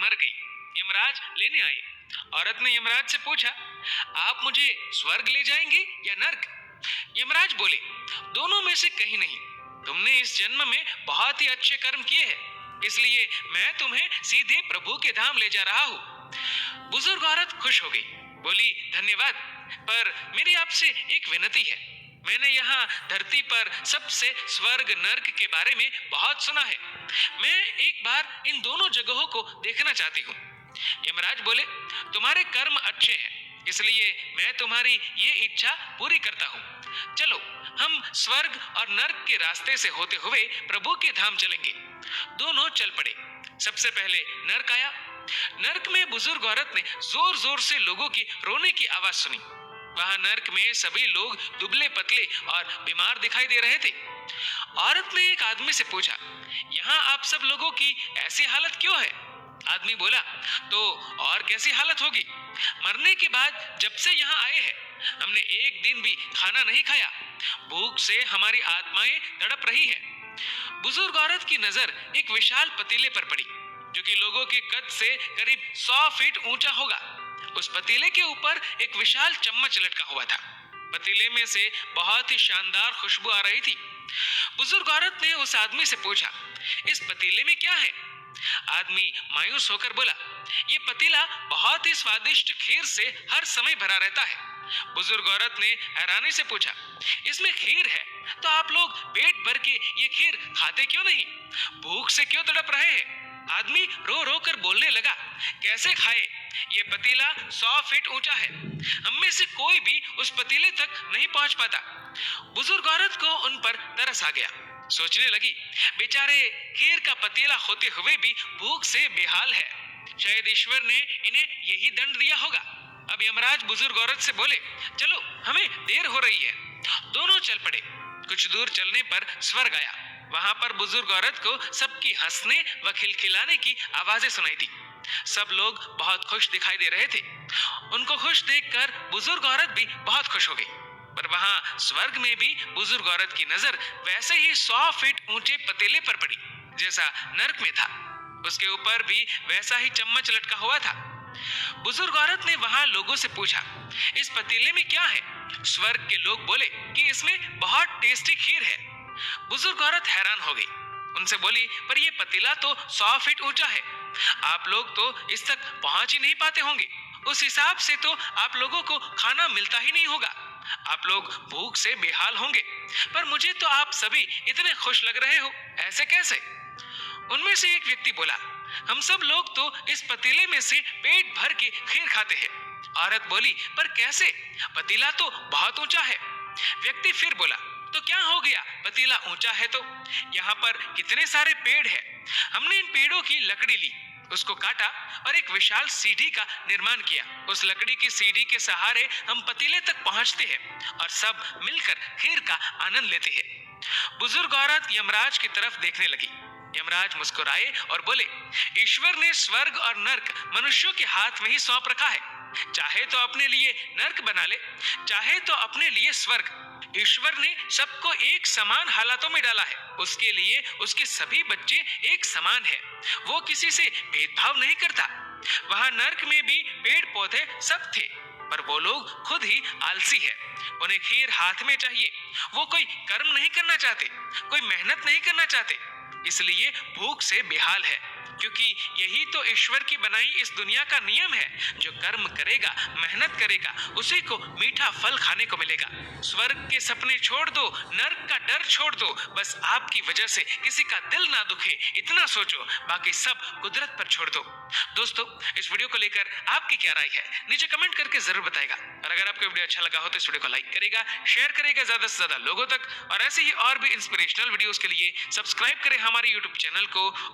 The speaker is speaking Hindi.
मर गई। यमराज लेने आए। औरत ने यमराज से पूछा, आप मुझे स्वर्ग ले जाएंगे या नर्क? यमराज बोले, दोनों में से कहीं नहीं। तुमने इस जन्म में बहुत ही अच्छे कर्म किए हैं, इसलिए मैं तुम्हें सीधे प्रभु के धाम ले जा रहा हूँ। बुजुर्ग औरत खुश हो गई, बोली, धन्यवाद, पर मेरी आपसे एक विनती है। मैंने यहाँ धरती पर सबसे स्वर्ग नर्क के बारे में बहुत सुना है। मैं एक बार इन दोनों जगहों को देखना चाहती हूँ। यमराज बोले, तुम्हारे कर्म अच्छे हैं, इसलिए मैं तुम्हारी ये इच्छा पूरी करता हूँ। चलो हम स्वर्ग और नर्क के रास्ते से होते हुए प्रभु के धाम चलेंगे। दोनों चल पड़े। सबसे पहले नर्क आया। नर्क में बुजुर्ग औरत ने जोर जोर से लोगों की रोने की आवाज सुनी। वहां नर्क में सभी लोग दुबले पतले और बीमार दिखाई दे रहे थे। औरत ने एक आदमी से पूछा, यहाँ आप सब लोगों की ऐसी हालत क्यों है? आदमी बोला, तो और कैसी हालत होगी? मरने के बाद जब से यहाँ आए हैं, हमने एक दिन भी खाना नहीं खाया। भूख से हमारी आत्माएं तड़प रही है। बुजुर्ग औरत की नजर एक विशाल पतीले पर पड़ी, जो कि लोगों के कद से करीब 100 फीट ऊंचा होगा। उस पतीले के ऊपर एक विशाल चम्मच लटका हुआ था। पतीले में से बहुत ही शानदार खुशबू आ रही थी। बुजुर्ग औरत ने उस आदमी से पूछा, इस पतीले में क्या है? आदमी मायूस होकर बोला, ये पतीला बहुत ही स्वादिष्ट खीर से हर समय भरा रहता है। बुजुर्ग औरत ने हैरानी से पूछा, इसमें खीर है तो आप लोग पेट भर के ये खीर खाते क्यों नहीं? भूख से क्यों तड़प रहे हैं? आदमी रो रो कर बोलने लगा, कैसे खाए? ये पतीला 100 फीट ऊंचा है। हम में से कोई भी उस पतीले तक नहीं पहुंच पाता। बुजुर्ग औरत को उन पर तरस आ गया। सोचने लगी, बेचारे खीर का पतीला होते हुए भी भूख से बेहाल है। शायद ईश्वर ने इन्हें यही दंड दिया होगा। अब यमराज बुजुर्ग औरत से बोले, चलो हमें देर हो रही है। दोनों चल पड़े। कुछ दूर चलने पर स्वर्ग आया। वहां पर बुजुर्ग औरत को सबकी हंसने व खिलखिलाने की आवाजें सुनाई दी। सब लोग बहुत खुश दिखाई दे रहे थे। उनको खुश देखकर बुजुर्ग औरत भी बहुत खुश हो गई। पर वहां स्वर्ग में भी बुजुर्ग औरत की नजर वैसे ही 100 फीट ऊंचे पतीले पर पड़ी जैसा नर्क में था। उसके ऊपर भी वैसा ही चम्मच लटका हुआ था। बुजुर्ग औरत ने वहां लोगों से पूछा, इस पतीले में क्या है? स्वर्ग के लोग बोले कि इसमें बहुत टेस्टी खीर है। बुजुर्ग औरत हैरान हो गई। उनसे बोली, पर यह पतीला तो 100 फीट ऊंचा है। आप लोग तो इस तक पहुंच ही नहीं पाते होंगे। उस हिसाब से तो आप लोगों को खाना मिलता ही नहीं होगा। आप लोग भूख से बेहाल होंगे। पर मुझे तो आप सभी इतने खुश लग रहे हो, ऐसे कैसे? उनमें से एक व्यक्ति बोला, हम सब लोग तो इस पतीले में से पेट भर के खीर खाते हैं। औरत बोली, पर कैसे? पतीला तो बहुत ऊंचा है। व्यक्ति फिर बोला, तो क्या हो गया? पतीला ऊंचा है तो यहाँ पर कितने सारे पेड़ हैं। हमने इन पेड़ों की लकड़ी ली, उसको काटा और एक विशाल सीढ़ी का निर्माण किया। उस लकड़ी की सीढ़ी के सहारे हम पतीले तक पहुंचते हैं और सब मिलकर खीर का आनंद लेते हैं। बुजुर्ग औरत यमराज की तरफ देखने लगी। यमराज मुस्कुराए और बोले, ईश्वर ने स्वर्ग और नर्क मनुष्यों के हाथ में ही सौंप रखा है। चाहे तो अपने लिए नर्क बना ले, चाहे तो अपने लिए स्वर्ग। ईश्वर ने सबको एक समान हालातों में डाला है। उसके लिए उसके सभी बच्चे एक समान हैं। वो किसी से भेदभाव नहीं करता। वहां नर्क में भी पेड़ पौधे सब थे, पर वो लोग खुद ही आलसी है। उन्हें खीर हाथ में चाहिए। वो कोई कर्म नहीं करना चाहते, कोई मेहनत नहीं करना चाहते, इसलिए भूख से बेहाल है। क्योंकि यही तो ईश्वर की बनाई इस दुनिया का नियम है। जो कर्म करेगा, मेहनत करेगा, उसी को मीठा फल खाने को मिलेगा। स्वर्ग के सपने छोड़ दो, नर्क का डर छोड़ दो। बस आपकी वजह से किसी का दिल ना दुखे, इतना सोचो। बाकी सब कुदरत पर छोड़ दो। दोस्तों, इस वीडियो को लेकर आपकी क्या राय है, नीचे कमेंट करके जरूर बताएगा। और अगर आपको वीडियो अच्छा लगा हो तो इस वीडियो को लाइक करेगा, शेयर करेगा ज्यादा से ज्यादा लोगों तक। और ऐसे ही और भी इंस्पिरेशनल वीडियोस के लिए सब्सक्राइब करें हमारे यूट्यूब चैनल को।